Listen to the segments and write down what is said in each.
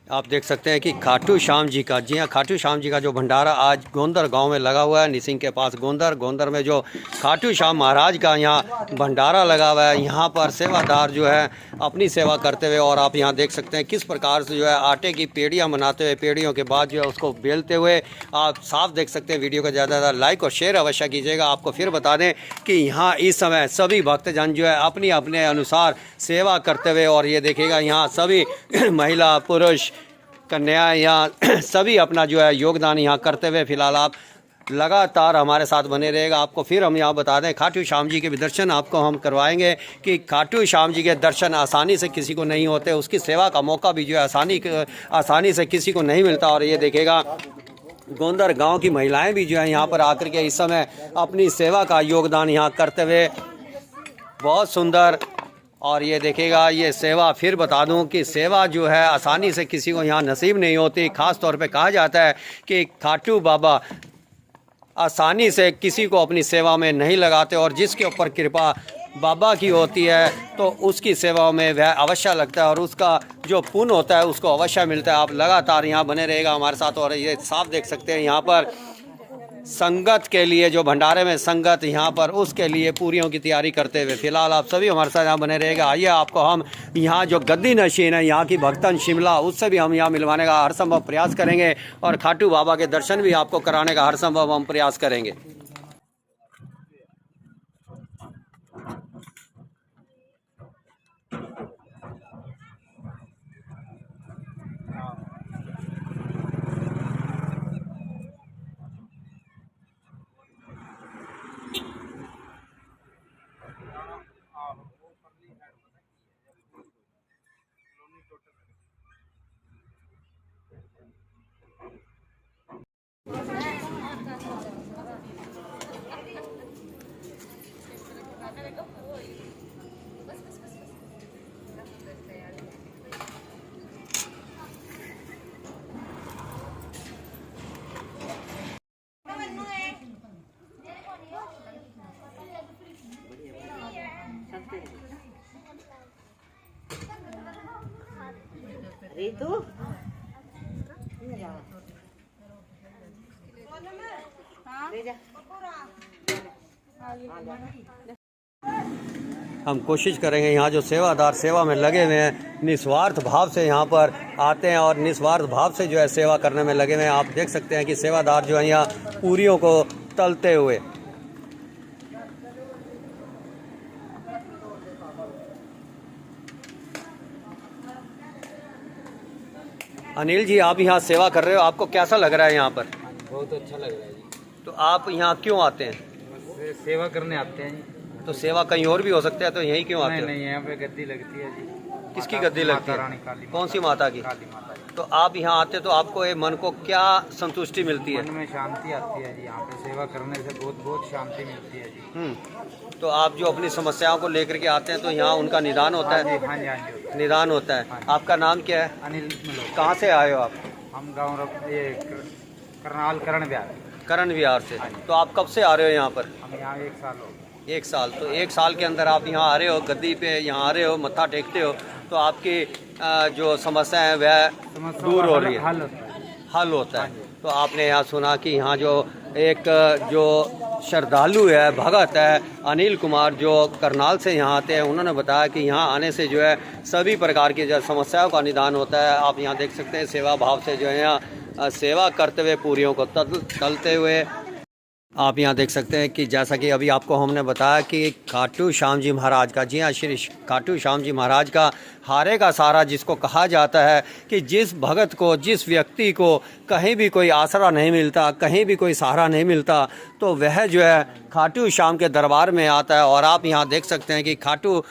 आप देख सकते हैं कि खाटू श्याम जी का, जी हाँ, खाटू श्याम जी का जो भंडारा आज गोंदर गांव में लगा हुआ है। निसिंग के पास गोंदर में जो खाटू श्याम महाराज का यहाँ भंडारा लगा हुआ है, यहाँ पर सेवादार जो है अपनी सेवा करते हुए, और आप यहाँ देख सकते हैं किस प्रकार से जो है आटे की पेड़ियाँ बनाते हुए, पेड़ियों के बाद जो है उसको बेलते हुए आप साफ देख सकते हैं। वीडियो को ज़्यादा से ज़्यादा लाइक और शेयर अवश्य कीजिएगा। आपको फिर बता दें कि यहाँ इस समय सभी भक्तजन जो है अपनी अपने अनुसार सेवा करते हुए, और ये देखिएगा यहाँ सभी महिला पुरुष कन्या यहाँ सभी अपना जो है योगदान यहाँ करते हुए। फिलहाल आप लगातार हमारे साथ बने रहेगा। आपको फिर हम यहाँ बता दें, खाटू श्याम जी के भी दर्शन आपको हम करवाएंगे कि खाटू श्याम जी के दर्शन आसानी से किसी को नहीं होते, उसकी सेवा का मौका भी जो है आसानी से किसी को नहीं मिलता। और ये देखेगा गोंदर गांव की महिलाएं भी जो है यहाँ पर आकर के इस समय अपनी सेवा का योगदान यहाँ करते हुए, बहुत सुंदर। और ये देखेगा ये सेवा, फिर बता दूं कि सेवा जो है आसानी से किसी को यहाँ नसीब नहीं होती। ख़ास तौर पे कहा जाता है कि खाटू बाबा आसानी से किसी को अपनी सेवा में नहीं लगाते, और जिसके ऊपर कृपा बाबा की होती है तो उसकी सेवा में वह अवश्य लगता है, और उसका जो पुण्य होता है उसको अवश्य मिलता है। आप लगातार यहाँ बने रहेगा हमारे साथ। और ये साफ देख सकते हैं यहाँ पर संगत के लिए, जो भंडारे में संगत यहाँ पर, उसके लिए पूरियों की तैयारी करते हुए फिलहाल आप सभी हमारे साथ यहाँ बने रहेगा। आइए आपको हम यहाँ जो गद्दी नशीन है यहाँ की भक्तन शिमला, उससे भी हम यहाँ मिलवाने का हर संभव प्रयास करेंगे, और खाटू बाबा के दर्शन भी आपको कराने का हर संभव हम प्रयास करेंगे। Itu हम कोशिश करेंगे यहाँ जो सेवादार सेवा में लगे हुए हैं, निस्वार्थ भाव से यहाँ पर आते हैं और निस्वार्थ भाव से जो है सेवा करने में लगे हुए हैं। आप देख सकते हैं कि सेवादार जो है यहाँ पूरियों को तलते हुए। अनिल जी, आप यहाँ सेवा कर रहे हो, आपको कैसा लग रहा है यहाँ पर? बहुत अच्छा लग रहा है जी। तो आप यहाँ क्यों आते हैं? सेवा करने आते हैं जी। तो सेवा कहीं और भी हो सकता है, तो यहीं क्यों आते नहीं हो? नहीं, यहाँ पे गद्दी लगती है जी। किसकी गद्दी लगती है? रानी काली कौन सी माता की? काली माता की। तो आप यहाँ आते तो आपको ये मन को क्या संतुष्टि मिलती है? मन में शांति आती है जी। यहाँ पे सेवा करने से बहुत बहुत शांति मिलती है जी। तो आप जो अपनी समस्याओं को लेकर के आते हैं तो यहाँ उनका निदान होता है? हाँ जी, हाँ जी। निदान होता है। आपका नाम क्या है? अनिल मलोट। कहाँ से आए हो आप? हम गाँव ये करनाल करण बिहार। करण विहार से। तो आप कब से आ रहे हो यहाँ पर? हम यहाँ 1 साल हो गए। 1 साल। तो 1 साल के अंदर आप यहाँ आ रहे हो, गद्दी पे यहाँ आ रहे हो, मत्था टेकते हो, तो आपकी जो समस्या है वह दूर हो रही है, हल होता है। तो आपने यहाँ सुना कि यहाँ जो एक जो श्रद्धालु है, भगत है अनिल कुमार, जो करनाल से यहाँ आते हैं, उन्होंने बताया कि यहाँ आने से जो है सभी प्रकार की जो समस्याओं का निदान होता है। आप यहाँ देख सकते हैं सेवा भाव से जो है यहाँ सेवा करते हुए, पूरियों को तलते हुए। आप यहाँ देख सकते हैं कि जैसा कि अभी आपको हमने बताया कि खाटू श्याम जी महाराज का, जी हाँ, श्री खाटू श्याम जी महाराज का हारे का सहारा जिसको कहा जाता है, कि जिस भगत को, जिस व्यक्ति को कहीं भी कोई आसरा नहीं मिलता, कहीं भी कोई सहारा नहीं मिलता, तो वह जो है खाटू श्याम के दरबार में आता है। और आप यहाँ देख सकते हैं कि खाटू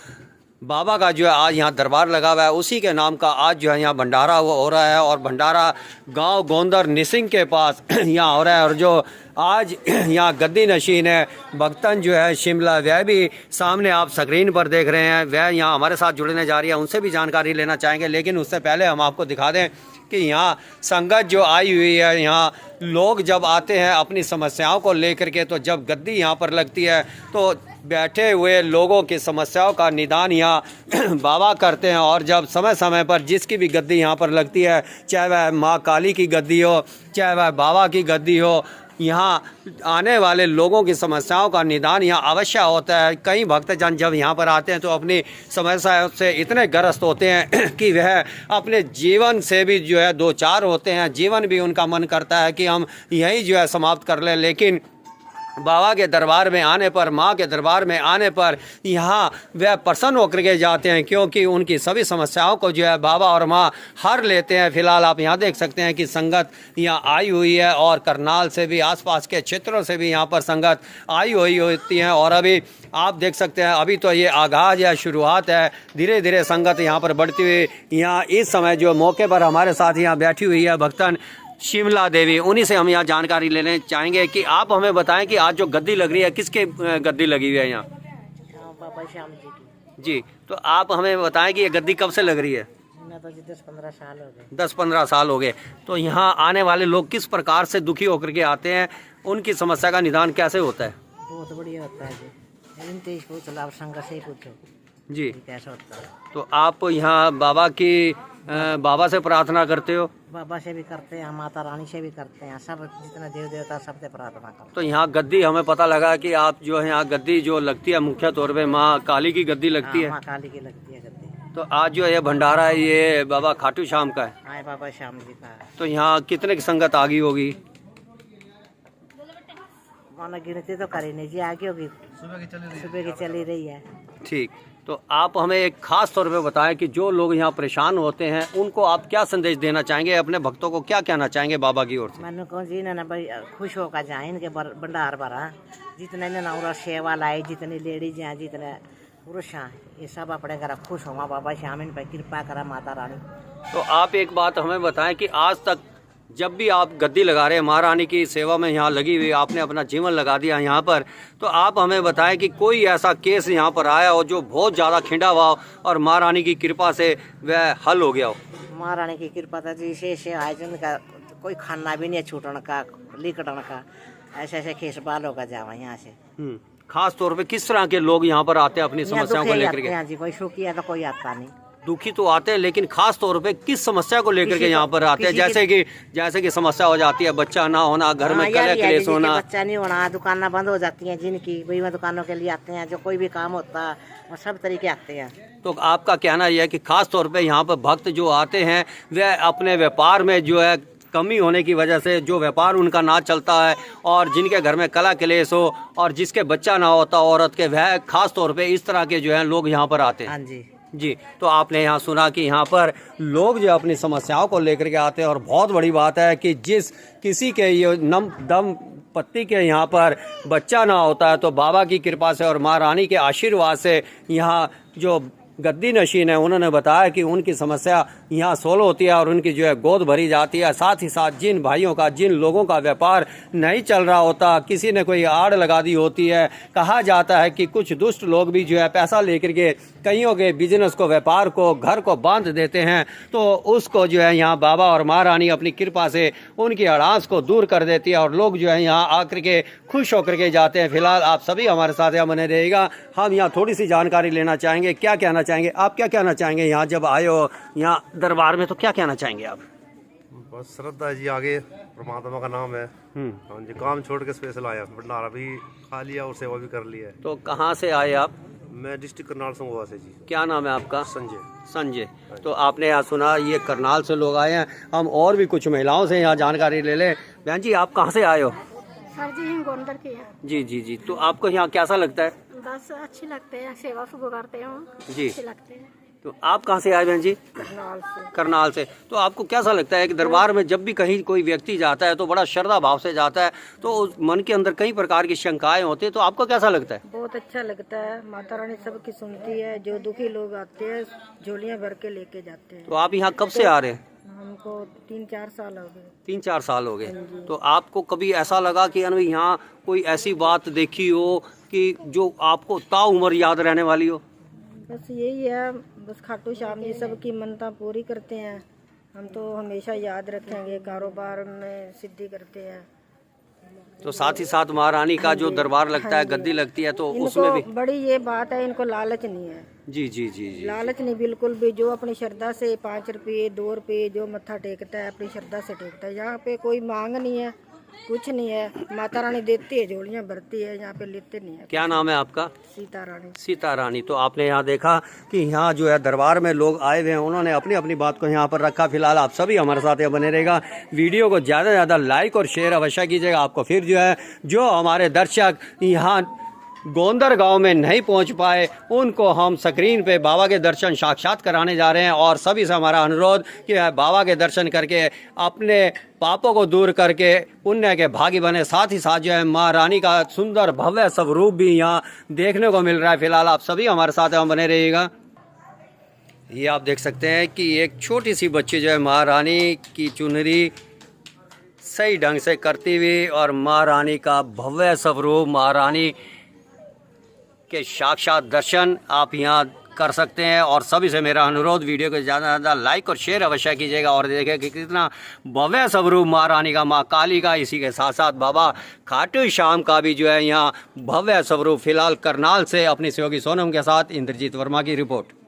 बाबा का जो है आज यहाँ दरबार लगा हुआ है, उसी के नाम का आज जो है यहाँ भंडारा हो रहा है। और भंडारा गांव गोंदर निसिंग के पास यहाँ हो रहा है। और जो आज यहाँ गद्दी नशीन है भक्तन जो है शिमला, वह भी सामने आप स्क्रीन पर देख रहे हैं, वह यहाँ हमारे साथ जुड़ने जा रही है। उनसे भी जानकारी लेना चाहेंगे, लेकिन उससे पहले हम आपको दिखा दें कि यहाँ संगत जो आई हुई है, यहाँ लोग जब आते हैं अपनी समस्याओं को लेकर के, तो जब गद्दी यहाँ पर लगती है तो बैठे हुए लोगों की समस्याओं का निदान यहाँ बाबा करते हैं। और जब समय समय पर जिसकी भी गद्दी यहाँ पर लगती है, चाहे वह माँ काली की गद्दी हो, चाहे वह बाबा की गद्दी हो, यहाँ आने वाले लोगों की समस्याओं का निदान यहाँ अवश्य होता है। कई भक्तजन जब यहाँ पर आते हैं तो अपनी समस्याओं से इतने ग्रस्त होते हैं कि वह अपने जीवन से भी जो है दो चार होते हैं। जीवन भी उनका मन करता है कि हम यहीं जो है समाप्त कर लें, लेकिन बाबा के दरबार में आने पर, माँ के दरबार में आने पर यहाँ वह प्रसन्न होकर के जाते हैं, क्योंकि उनकी सभी समस्याओं को जो है बाबा और माँ हर लेते हैं। फिलहाल आप यहाँ देख सकते हैं कि संगत यहाँ आई हुई है और करनाल से भी, आसपास के क्षेत्रों से भी यहाँ पर संगत आई हुई होती हैं। और अभी आप देख सकते हैं, अभी तो ये आगाज़ या शुरुआत है, धीरे धीरे संगत यहाँ पर बढ़ती हुई यहाँ इस समय जो मौके पर हमारे साथ यहाँ बैठी हुई है भक्तन शिमला देवी, उन्हीं से हम यहाँ जानकारी लेने चाहेंगे कि आप हमें बताएं कि आज जो गद्दी लग रही है, किसके गद्दी लगी हुई है यहाँ? बाबा श्याम जी की। जी, तो आप हमें बताएं कि ये गद्दी कब से लग रही है? मैं तो जी 10-15 साल हो गए। 10-15 साल हो गए। तो यहाँ आने वाले लोग किस प्रकार से दुखी होकर के आते हैं, उनकी समस्या का निदान कैसे होता है? बहुत बढ़िया होता है जी। इन तेज पूछ लो, आप संग से ही पूछो जी, कैसा होता है। तो आप यहाँ बाबा से प्रार्थना करते हो? बाबा से भी करते हैं, माता रानी से भी करते हैं, सब जितने देव देवता सबसे प्रार्थना करते तो यहाँ गद्दी हमें पता लगा कि आप जो है यहाँ गद्दी जो लगती है मुख्य तौर पे माँ काली की गद्दी लगती हैं। है। माँ काली की लगती है गद्दी। तो आज जो ये भंडारा है ये बाबा खाटू श्याम का है। हाँ, बाबा श्याम जी का है। तो यहाँ कितने की संगत आ गई होगी? माना गिनती तो करी नहीं जी, आगे होगी। सुबह की चली रही है। ठीक, तो आप हमें एक खास तौर पे बताएं कि जो लोग यहाँ परेशान होते हैं उनको आप क्या संदेश देना चाहेंगे, अपने भक्तों को क्या कहना चाहेंगे बाबा की ओर से? मैंने कहा जी ना भाई खुश होकर जाए, इनके भंडार भरा, जितने ने ना सेवा लाई, जितनी लेडीज हैं, जितने पुरुष हैं, ये सब अपने घर खुश होगा। बाबा श्याम इन पर कृपा करा माता रानी। तो आप एक बात हमें बताएं कि आज तक जब भी आप गद्दी लगा रहे हैं, महारानी की सेवा में यहाँ लगी हुई, आपने अपना जीवन लगा दिया यहाँ पर, तो आप हमें बताएं कि कोई ऐसा केस यहाँ पर आया हो जो बहुत ज़्यादा खिंडा हुआ हो और महारानी की कृपा से वह हल हो गया हो? महारानी की कृपा था जी, से आए जिनका कोई खाना भी नहीं है, छूटने का, लिकटने का, ऐसे ऐसे खेस बाल होगा जावा यहाँ से। खास तौर पे किस तरह के लोग यहाँ पर आते हैं अपनी समस्याओं को लेकर के? जी, कोई सुखी है तो कोई आता नहीं। दुखी तो आते हैं, लेकिन खास तौर पे किस समस्या को लेकर के यहाँ पर आते हैं? जैसे कि समस्या हो जाती है बच्चा ना होना, घर में कलह क्लेश होना, बच्चा नहीं होना, दुकानें बंद हो जाती हैं जिनकी, वही वह दुकानों के लिए आते हैं। जो कोई भी काम होता है वो सब तरीके आते हैं। तो आपका कहना यह है कि खास तौर पे यहाँ पर भक्त जो आते हैं वह अपने व्यापार में जो है कमी होने की वजह से, जो व्यापार उनका ना चलता है और जिनके घर में कलह क्लेश हो और जिसके बच्चा ना होता औरत के, वह खास तौर पे इस तरह के जो है लोग यहाँ पर आते हैं। हाँ जी जी, तो आपने यहाँ सुना कि यहाँ पर लोग जो अपनी समस्याओं को लेकर के आते हैं। और बहुत बड़ी बात है कि जिस किसी के ये दम पत्ती के यहाँ पर बच्चा ना होता है तो बाबा की कृपा से और माँ रानी के आशीर्वाद से यहाँ जो गद्दी नशीन है उन्होंने बताया कि उनकी समस्या यहाँ सोल्व होती है और उनकी जो है गोद भरी जाती है। साथ ही साथ जिन भाइयों का, जिन लोगों का व्यापार नहीं चल रहा होता, किसी ने कोई आड़ लगा दी होती है, कहा जाता है कि कुछ दुष्ट लोग भी जो है पैसा लेकर के कईयों के बिजनेस को, व्यापार को, घर को बांध देते हैं, तो उसको जो है यहाँ बाबा और माँ रानी अपनी कृपा से उनकी अड़ास को दूर कर देती है और लोग जो है यहाँ आकर के खुश होकर के जाते हैं। फिलहाल आप सभी हमारे साथ यहाँ बने रहिएगा, हम यहाँ थोड़ी सी जानकारी लेना चाहेंगे। क्या कहना चाहेंगे आप, क्या कहना चाहेंगे यहाँ जब आए हो यहाँ दरबार में, तो क्या कहना चाहेंगे आप? बस श्रद्धा है जी, आगे परमात्मा का नाम है। हाँ जी, काम छोड़ के स्पेशल आया, भंडारा भी खा लिया और सेवा भी कर लिया है। तो कहाँ से आए आप? मैं डिस्ट्रिक्ट करनाल संगोआ से जी। क्या नाम है आपका? संजय। संजय। तो आपने यहाँ सुना ये करनाल से लोग आए हैं, हम और भी कुछ महिलाओं से यहाँ जानकारी ले लें। बहन जी, आप कहाँ से आए हो? सर जी हम गोंदर के हैं। जी जी जी, तो आपको यहाँ कैसा लगता है? बस अच्छी लगते हैं, सेवा सुबह करते हैं जी। अच्छे लगते हैं। तो आप कहाँ से आए बहन जी? करनाल से। करनाल से। तो आपको कैसा लगता है कि दरबार में जब भी कहीं कोई व्यक्ति जाता है तो बड़ा श्रद्धा भाव से जाता है, तो उस मन के अंदर कई प्रकार की शंकाएं होती है, तो आपको कैसा लगता है? बहुत अच्छा लगता है, माता रानी सबकी सुनती है, जो दुखी लोग आते हैं झोलियाँ भर के लेके जाते हैं। तो आप यहाँ कब से आ रहे हैं? हमको 3-4 साल हो गए। 3-4 साल हो गए। तो आपको कभी ऐसा लगा कि यानी यहाँ कोई ऐसी बात देखी हो कि जो आपको ताउम्र याद रहने वाली हो? बस यही है, बस खाटू श्याम जी सबकी मनता पूरी करते हैं, हम तो हमेशा याद रखेंगे, कारोबार में सिद्धि करते हैं, तो साथ ही साथ महारानी का जो दरबार लगता है, गद्दी लगती है, तो उसमें भी इनको बड़ी ये बात है, इनको लालच नहीं है। जी जी जी जी। लालच नहीं बिल्कुल भी। जो अपनी श्रद्धा से 5 रुपये 2 रुपये जो मत्था टेकता है अपनी श्रद्धा से टेकता है। यहाँ पे कोई मांग नहीं है, कुछ नहीं है। माता रानी देती है, झोलियाँ भरती है, यहाँ पे लेते नहीं है। क्या नाम है आपका? सीता रानी। सीता रानी। तो आपने यहाँ देखा कि यहाँ जो है दरबार में लोग आए हुए हैं, उन्होंने अपनी अपनी बात को यहाँ पर रखा। फिलहाल आप सभी हमारे साथ यहाँ बने रहेगा। वीडियो को ज़्यादा से ज़्यादा लाइक और शेयर अवश्य कीजिएगा। आपको फिर जो है जो हमारे दर्शक यहाँ गोंदर गांव में नहीं पहुंच पाए, उनको हम स्क्रीन पे बाबा के दर्शन साक्षात कराने जा रहे हैं। और सभी से हमारा अनुरोध कि बाबा के दर्शन करके अपने पापों को दूर करके पुण्य के भागी बने। साथ ही साथ जो है माँ रानी का सुंदर भव्य स्वरूप भी यहाँ देखने को मिल रहा है। फिलहाल आप सभी हमारे साथ यहाँ बने रहिएगा। ये आप देख सकते हैं कि एक छोटी सी बच्ची जो है माँ रानी की चुनरी सही ढंग से करती हुई और माँ रानी का भव्य स्वरूप, माँ रानी के साक्षात दर्शन आप यहाँ कर सकते हैं। और सभी से मेरा अनुरोध, वीडियो को ज़्यादा से ज़्यादा लाइक और शेयर अवश्य कीजिएगा और देखें कि कितना भव्य स्वरूप माँ रानी का, माँ काली का, इसी के साथ साथ बाबा खाटू श्याम का भी जो है यहाँ भव्य स्वरूप। फिलहाल करनाल से अपनी सहयोगी सोनम के साथ इंद्रजीत वर्मा की रिपोर्ट।